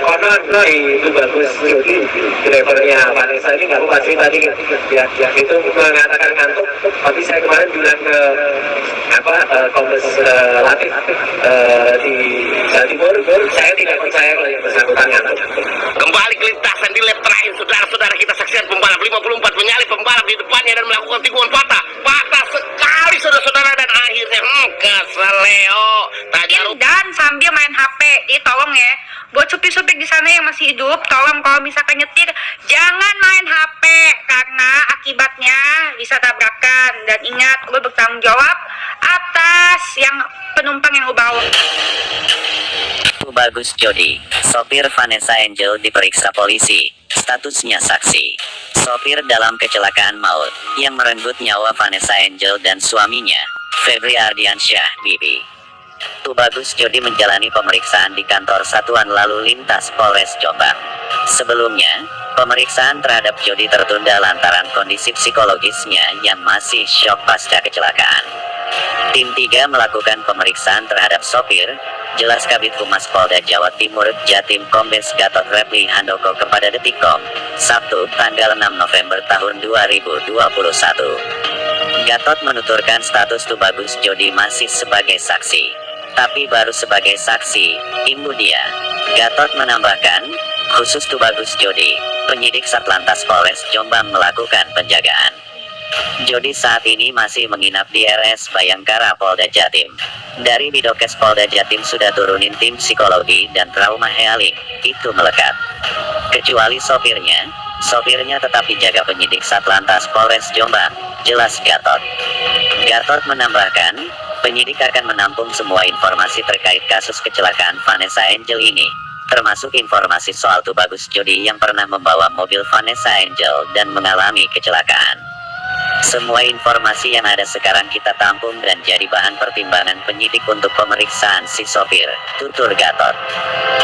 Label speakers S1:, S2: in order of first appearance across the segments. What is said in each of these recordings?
S1: konon itu bagus. Jadi drivernya Vanessa ini nggak lupa sih tadi ya, itu mengatakan ngantuk. Tapi saya kemarin bilang ke Kombes Latif di Jawa Timur, saya tidak percaya kalau yang bersangkutan ngantuk.
S2: Kembali ke lintasan di lap terakhir, saudara-saudara, kita saksikan pembalap 54 menyalip pembalap di depannya dan melakukan tikungan patah sekali, saudara-saudara, dan akhirnya keseleo.
S3: Dan sambil main HP, tolong ya, buat supir-supir di sana yang masih hidup, tolong kalau misalkan nyetir jangan main HP karena akibatnya bisa tabrakan. Dan ingat, lo bertanggung jawab atas yang penumpang yang lo bawa.
S4: Tubagus Jody, sopir Vanessa Angel diperiksa polisi, statusnya saksi. Sopir dalam kecelakaan maut yang merenggut nyawa Vanessa Angel dan suaminya, Febri Ardiansyah, Bibi. Tubagus Jody menjalani pemeriksaan di kantor Satuan Lalu Lintas Polres Jombang. Sebelumnya, pemeriksaan terhadap Jody tertunda lantaran kondisi psikologisnya yang masih syok pasca kecelakaan. Tim 3 melakukan pemeriksaan terhadap sopir, jelas Kabid Humas Polda Jawa Timur Jatim Kombes Gatot Repli Handoko kepada Detikkom, Sabtu tanggal 6 November tahun 2021. Gatot menuturkan status Tubagus Jody masih sebagai saksi, tapi baru sebagai saksi, imbu dia. Gatot menambahkan, khusus Tubagus Jody, penyidik Satlantas Polres Jombang melakukan penjagaan. Jody saat ini masih menginap di RS Bayangkara Polda Jatim. Dari Bidokes Polda Jatim sudah turunin tim psikologi dan trauma healing, itu melekat. Kecuali sopirnya tetap dijaga penyidik Satlantas Polres Jombang, jelas Gatot. Gatot menambahkan, penyidik akan menampung semua informasi terkait kasus kecelakaan Vanessa Angel ini, termasuk informasi soal Tubagus Jody yang pernah membawa mobil Vanessa Angel dan mengalami kecelakaan. Semua informasi yang ada sekarang kita tampung dan jadi bahan pertimbangan penyidik untuk pemeriksaan si sopir, tutur Gatot.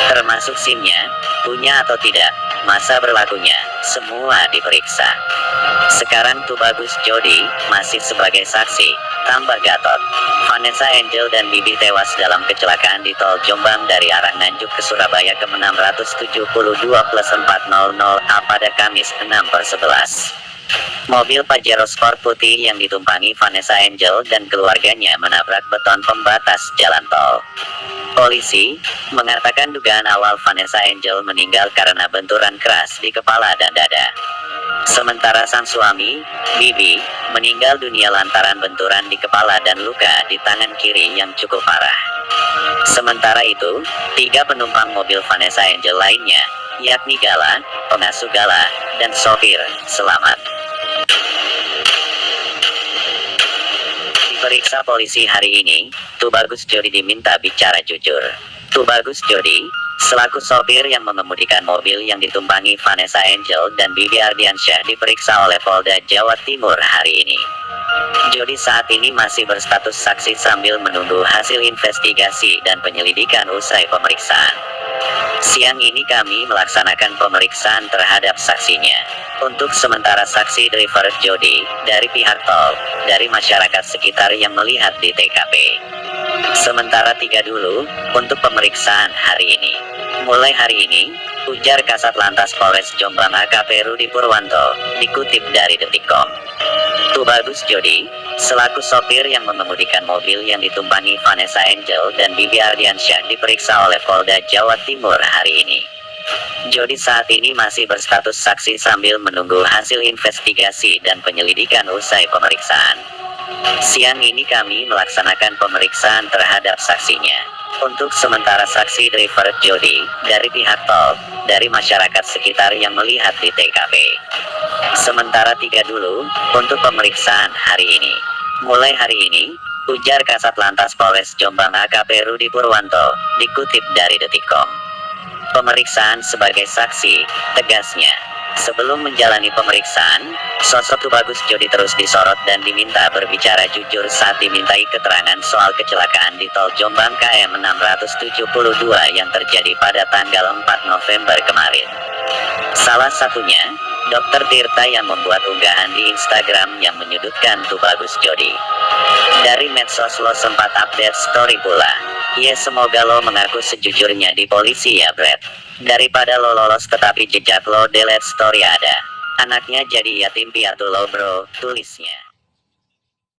S4: Termasuk SIM-nya, punya atau tidak, masa berlakunya, semua diperiksa. Sekarang Tubagus Jody masih sebagai saksi, tambah Gatot. Vanessa Angel dan Bibi tewas dalam kecelakaan di tol Jombang dari arah Nganjuk ke Surabaya ke 672+400 pada Kamis 6/11. Mobil Pajero Sport putih yang ditumpangi Vanessa Angel dan keluarganya menabrak beton pembatas jalan tol. Polisi mengatakan dugaan awal Vanessa Angel meninggal karena benturan keras di kepala dan dada. Sementara sang suami, Bibi, meninggal dunia lantaran benturan di kepala dan luka di tangan kiri yang cukup parah. Sementara itu, 3 penumpang mobil Vanessa Angel lainnya, yakni Gala, pengasuh Gala, dan sopir, selamat. Diperiksa polisi hari ini, Tubagus Jody diminta bicara jujur. Tubagus Jody, selaku sopir yang mengemudikan mobil yang ditumpangi Vanessa Angel dan Bibi Ardiansyah diperiksa oleh Polda Jawa Timur hari ini. Jody saat ini masih berstatus saksi sambil menunggu hasil investigasi dan penyelidikan usai pemeriksaan. Siang ini kami melaksanakan pemeriksaan terhadap saksinya. Untuk sementara saksi driver Jody, dari pihak tol, dari masyarakat sekitar yang melihat di TKP. Sementara 3 dulu, untuk pemeriksaan hari ini. Mulai hari ini, ujar Kasat Lantas Polres Jombang AKP Rudi Purwanto, dikutip dari Detikkom. Tubagus Jody, selaku sopir yang mengemudikan mobil yang ditumpangi Vanessa Angel dan Bibi Ardiansyah diperiksa oleh Polda Jawa Timur hari ini. Jody saat ini masih berstatus saksi sambil menunggu hasil investigasi dan penyelidikan usai pemeriksaan. Siang ini kami melaksanakan pemeriksaan terhadap saksinya. Untuk sementara saksi driver Jody, dari pihak tol, dari masyarakat sekitar yang melihat di TKP. Sementara 3 dulu, untuk pemeriksaan hari ini. Mulai hari ini, ujar Kasat Lantas Polres Jombang AKP Rudi Purwanto, dikutip dari Detikkom. Pemeriksaan sebagai saksi, tegasnya. Sebelum menjalani pemeriksaan, sosok Tubagus Jody terus disorot dan diminta berbicara jujur saat dimintai keterangan soal kecelakaan di tol Jombang KM 672 yang terjadi pada tanggal 4 November kemarin. Salah satunya, Dr. Tirta yang membuat unggahan di Instagram yang menyudutkan Tubagus Jodi. Dari medsos lo sempat update story pula. Ya semoga lo mengaku sejujurnya di polisi ya Brad. Daripada lo lolos tetapi jejak lo delete story ada. Anaknya jadi yatim piatu lo bro, tulisnya.